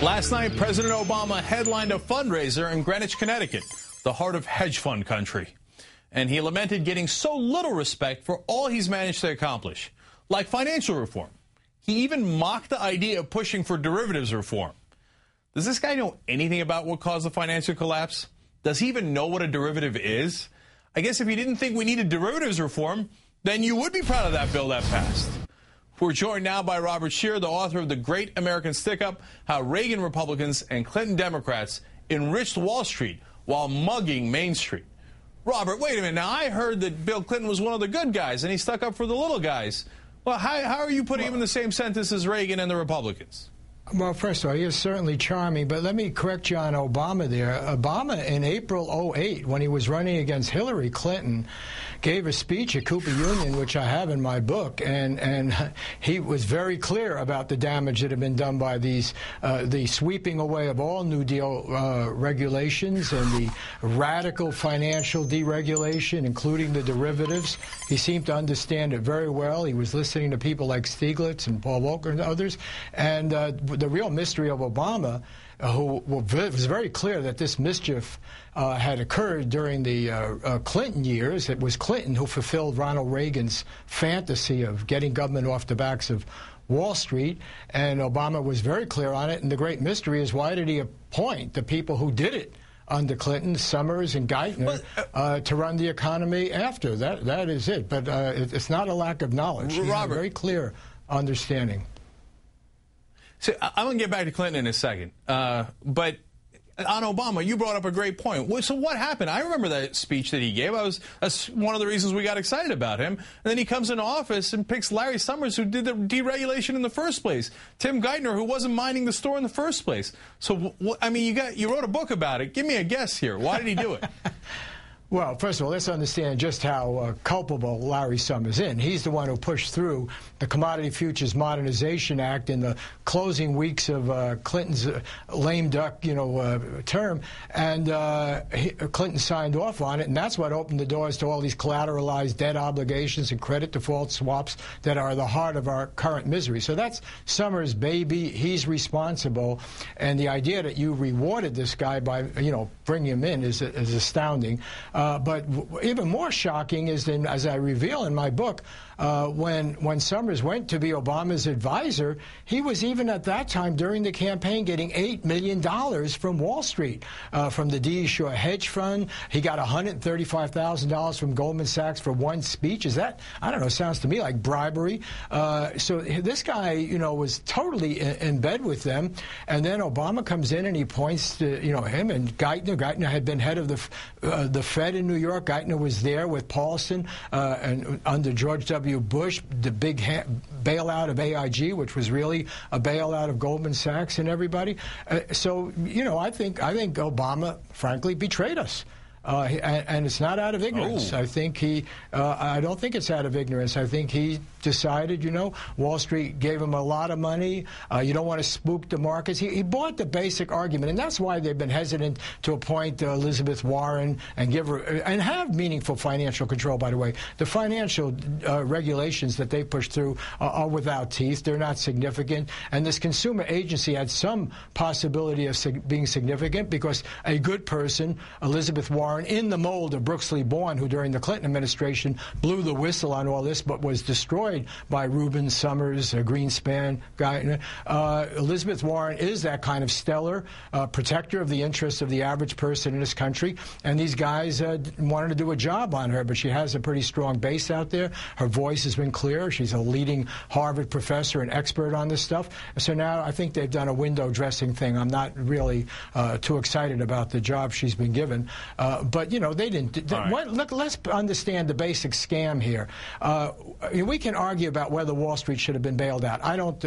Last night, President Obama headlined a fundraiser in Greenwich, Connecticut, the heart of hedge fund country. And he lamented getting so little respect for all he's managed to accomplish, like financial reform. He even mocked the idea of pushing for derivatives reform. Does this guy know anything about what caused the financial collapse? Does he even know what a derivative is? I guess if he didn't think we needed derivatives reform, then you would be proud of that bill that passed. We're joined now by Robert Scheer, the author of The Great American Stick-Up, How Reagan Republicans and Clinton Democrats Enriched Wall Street While Mugging Main Street. Robert, wait a minute. Now, I heard that Bill Clinton was one of the good guys, and he stuck up for the little guys. Well, how are you putting him in the same sentence as Reagan and the Republicans? Well, first of all, he is certainly charming, but let me correct you on Obama there. Obama, in April '08, when he was running against Hillary Clinton, gave a speech at Cooper Union, which I have in my book, and he was very clear about the damage that had been done by these, the sweeping away of all New Deal regulations and the radical financial deregulation, including the derivatives. He seemed to understand it very well. He was listening to people like Stiglitz and Paul Volcker and others, and the real mystery of Obama, who was very clear that this mischief had occurred during the Clinton years. It was Clinton who fulfilled Ronald Reagan's fantasy of getting government off the backs of Wall Street, and Obama was very clear on it. And the great mystery is, why did he appoint the people who did it under Clinton, Summers and Geithner, to run the economy after? That is it. But it's not a lack of knowledge. He had a very clear understanding. So I'm going to get back to Clinton in a second. But on Obama, you brought up a great point. So what happened? I remember that speech that he gave. That's one of the reasons we got excited about him. And then he comes into office and picks Larry Summers, who did the deregulation in the first place, Tim Geithner, who wasn't minding the store in the first place. So, I mean, you wrote a book about it. Give me a guess here. Why did he do it? Well, first of all, let's understand just how culpable Larry Summers is. He's the one who pushed through the Commodity Futures Modernization Act in the closing weeks of Clinton's lame duck, term, and Clinton signed off on it, and that's what opened the doors to all these collateralized debt obligations and credit default swaps that are the heart of our current misery. So that's Summers' baby. He's responsible, and the idea that you rewarded this guy by, bringing him in is astounding. But even more shocking is, as I reveal in my book, when Summers went to be Obama's advisor, he was even at that time during the campaign getting $8 million from Wall Street, from the D.E. Shaw hedge fund. He got $135,000 from Goldman Sachs for one speech. Is that, I don't know, sounds to me like bribery. So this guy, was totally in bed with them. And then Obama comes in and he points to, him and Geithner. Geithner had been head of the Fed in New York. Geithner was there with Paulson and under George W. Bush, the big bailout of AIG, which was really a bailout of Goldman Sachs and everybody. So, I think Obama, frankly, betrayed us. And it's not out of ignorance. I think I don't think it's out of ignorance. I think he decided, Wall Street gave him a lot of money. You don't want to spook the markets. He bought the basic argument, and that's why they've been hesitant to appoint Elizabeth Warren and give her, and have meaningful financial control, by the way. The financial regulations that they push through are without teeth. They're not significant. And this consumer agency had some possibility of being significant because a good person, Elizabeth Warren, in the mold of Brooks Lee Bourne, who during the Clinton administration blew the whistle on all this but was destroyed by Rubin, Summers, Greenspan, Geithner. Elizabeth Warren is that kind of stellar protector of the interests of the average person in this country, and these guys wanted to do a job on her, but she has a pretty strong base out there. Her voice has been clear. She's a leading Harvard professor and expert on this stuff. So now I think they've done a window dressing thing. I'm not really too excited about the job she's been given. But, they didn't. Look, let's understand the basic scam here. We can argue about whether Wall Street should have been bailed out. I don't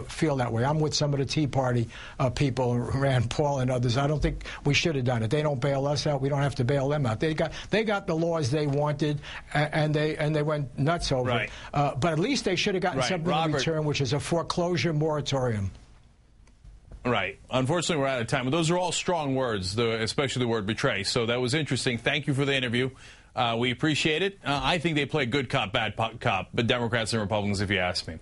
feel that way. I'm with some of the Tea Party people, Rand Paul and others. I don't think we should have done it. They don't bail us out. We don't have to bail them out. They got the laws they wanted, and they went nuts over it. But at least they should have gotten something in return, which is a foreclosure moratorium. Right. Unfortunately, we're out of time. But those are all strong words, especially the word betray. So that was interesting. Thank you for the interview. We appreciate it. I think they play good cop, bad cop, but Democrats and Republicans, if you ask me.